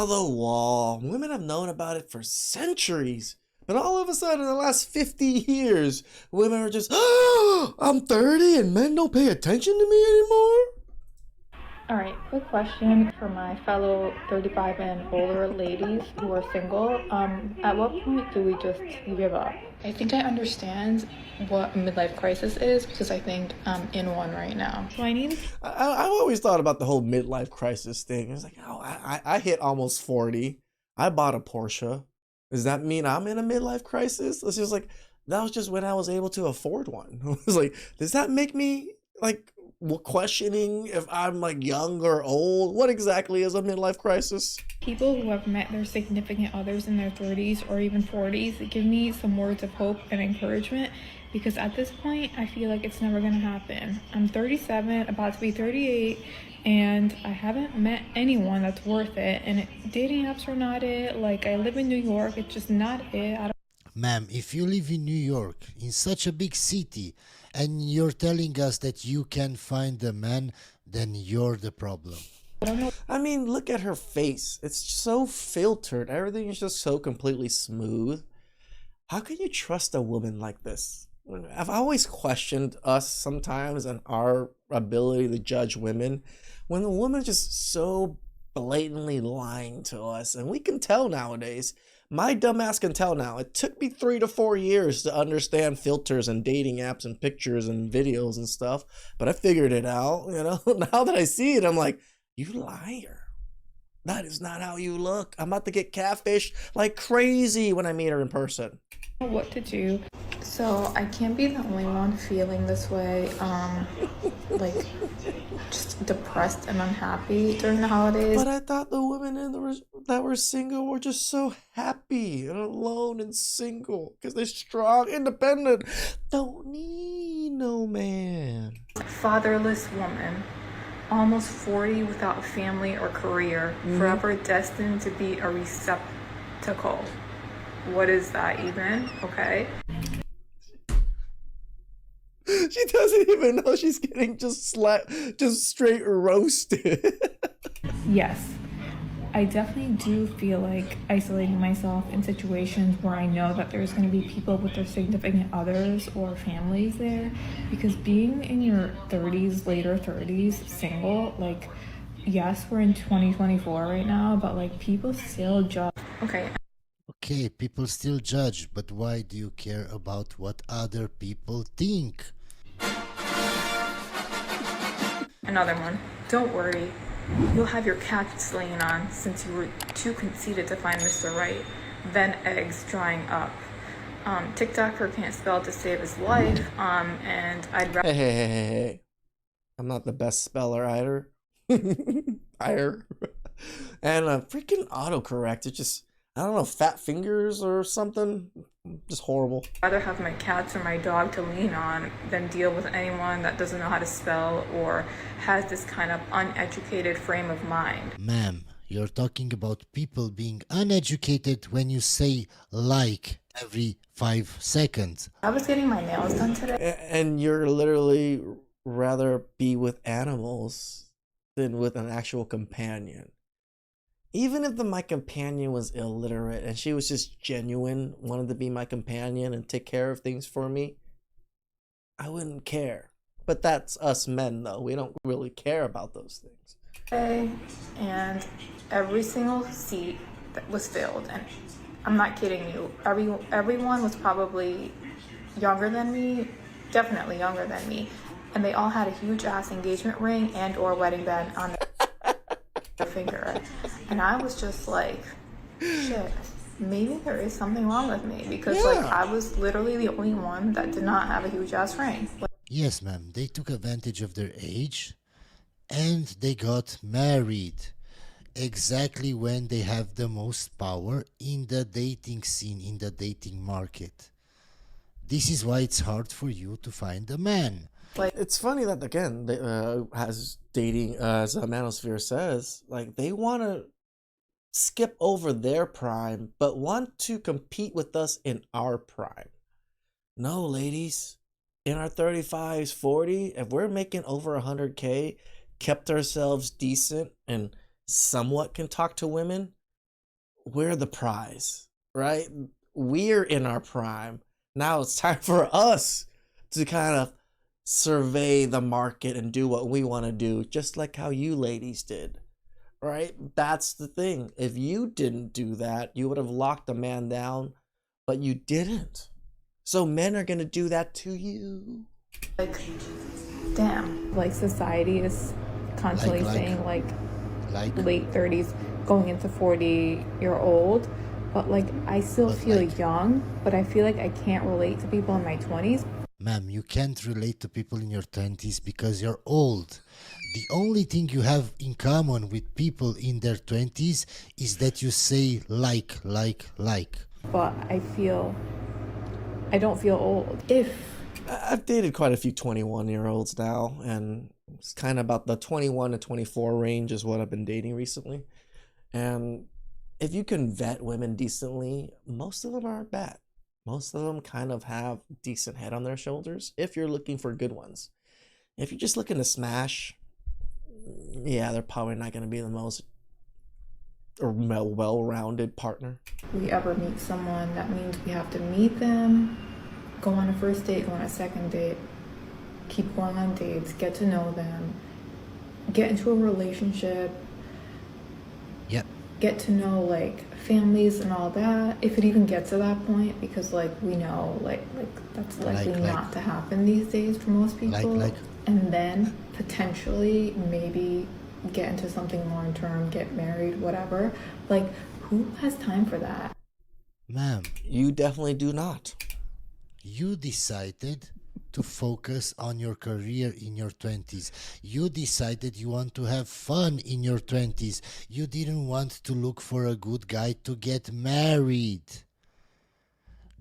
the wall. Women have known about it for centuries. But all of a sudden, in the last 50 years, women are just, oh, I'm 30 and men don't pay attention to me anymore? All right, quick question for my fellow 35 and older ladies who are single. At what point do we just give up? I think I understand what a midlife crisis is because I think I'm in one right now. So I need. I've always thought about the whole midlife crisis thing. It's like, oh, I hit almost 40. I bought a Porsche. Does that mean I'm in a midlife crisis? It's just like, that was just when I was able to afford one. It was like, does that make me like questioning if I'm like young or old? What exactly is a midlife crisis? People who have met their significant others in their 30s or even 40s give me some words of hope and encouragement because at this point, I feel like it's never gonna happen. I'm 37, about to be 38, and I haven't met anyone that's worth it. And dating apps are not it. Like, I live in New York, it's just not it. Ma'am, if you live in New York, in such a big city, and you're telling us that you can find a man, then you're the problem. I don't know. I mean, look at her face. It's so filtered. Everything is just so completely smooth. How can you trust a woman like this? I've always questioned us sometimes and our ability to judge women when the woman is just so blatantly lying to us. And we can tell nowadays. My dumbass can tell now. It took me 3 to 4 years to understand filters and dating apps and pictures and videos and stuff, but I figured it out, you know? Now that I see it, I'm like, you liar. That is not how you look. I'm about to get catfished like crazy when I meet her in person. What to do. So I can't be the only one feeling this way, like just depressed and unhappy during the holidays. But I thought the women that were single were just so happy and alone and single because they're strong, independent, don't need no man. Fatherless woman, almost 40 without a family or career, forever destined to be a receptacle. What is that even? Okay. She doesn't even know she's getting just straight roasted. Yes, I definitely do feel like isolating myself in situations where I know that there's going to be people with their significant others or families there, because being in your 30s, later 30s, single, like, yes, we're in 2024 right now, but like people still judge. Okay. Okay, people still judge, but why do you care about what other people think? Another one. Don't worry. You'll have your cats laying on since you were too conceited to find Mr. Right. Then eggs drying up. TikToker can't spell to save his life. And I'd rather. Hey. I'm not the best speller either. Either. And freaking autocorrect. It just, I don't know, fat fingers or something. Just horrible. Rather have my cats or my dog to lean on than deal with anyone that doesn't know how to spell or has this kind of uneducated frame of mind. Ma'am, you're talking about people being uneducated when you say like every 5 seconds. I was getting my nails done today. And you're literally rather be with animals than with an actual companion. Even if my companion was illiterate and she was just genuine, wanted to be my companion and take care of things for me, I wouldn't care. But that's us men, though. We don't really care about those things. And every single seat that was filled, and I'm not kidding you, everyone was probably younger than me, definitely younger than me, and they all had a huge ass engagement ring and or wedding band on their finger. And I was just like, shit, maybe there is something wrong with me because like I was literally the only one that did not have a huge ass ring. Yes, ma'am, they took advantage of their age and they got married exactly when they have the most power in the dating scene, in the dating market. This is why it's hard for you to find a man. Like, it's funny that, again, they, as dating, as Manosphere says, like, they want to skip over their prime, but want to compete with us in our prime. No, ladies, in our 35s, 40, if we're making over 100K, kept ourselves decent, and somewhat can talk to women, we're the prize, right? We're in our prime. Now it's time for us to kind of survey the market and do what we want to do, just like how you ladies did, right? That's the thing. If you didn't do that, you would have locked a man down, but you didn't. So men are going to do that to you. Like, damn. Like, society is constantly saying, like late 30s, going into 40, you're old. But, like, I still feel young, but I feel like I can't relate to people in my 20s. Ma'am, you can't relate to people in your 20s because you're old. The only thing you have in common with people in their 20s is that you say like. But I don't feel old. I've dated quite a few 21-year-olds now, and it's kind of about the 21 to 24 range is what I've been dating recently. And if you can vet women decently, most of them aren't bad. Most of them kind of have decent head on their shoulders if you're looking for good ones. If you're just looking to smash, yeah, they're probably not going to be the most well-rounded partner. If we ever meet someone, that means we have to meet them, go on a first date, go on a second date, keep going on dates, get to know them, get into a relationship, Yep. get to know like families and all that, if it even gets to that point, because like we know like that's likely not to happen these days for most people. And then potentially maybe get into something long term, get married, whatever. Like, who has time for that? Ma'am, You definitely do not. you decided to focus on your career in your 20s. You decided you want to have fun in your 20s. You didn't want to look for a good guy to get married.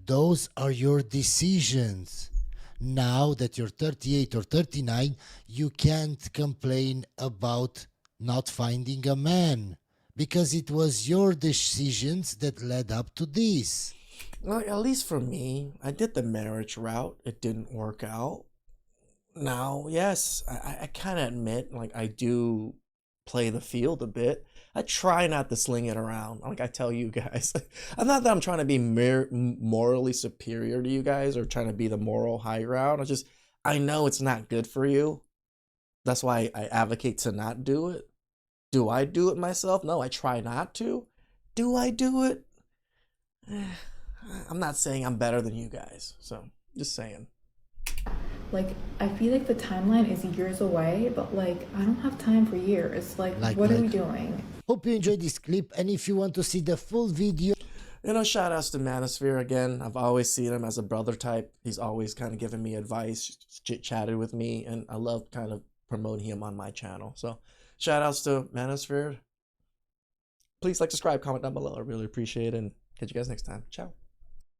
Those are your decisions. Now that you're 38 or 39, you can't complain about not finding a man because it was your decisions that led up to this. Well, at least for me, I did the marriage route. It didn't work out. Now, yes, I kind of admit, like, I do play the field a bit. I try not to sling it around. Like I tell you guys, I'm not that I'm trying to be morally superior to you guys or trying to be the moral high ground. I know it's not good for you. That's why I advocate to not do it. Do I do it myself? No, I try not to. Do I do it? I'm not saying I'm better than you guys, so just saying. Like, I feel like the timeline is years away, but like, I don't have time for years. Like what are we doing? Hope you enjoyed this clip, and if you want to see the full video, Shout outs to Manosphere again. I've always seen him as a brother type. He's always kind of given me advice, chit-chatted with me, and I love kind of promoting him on my channel. So shout outs to Manosphere. Please like, subscribe, comment down below. I really appreciate it, and catch you guys next time. Ciao.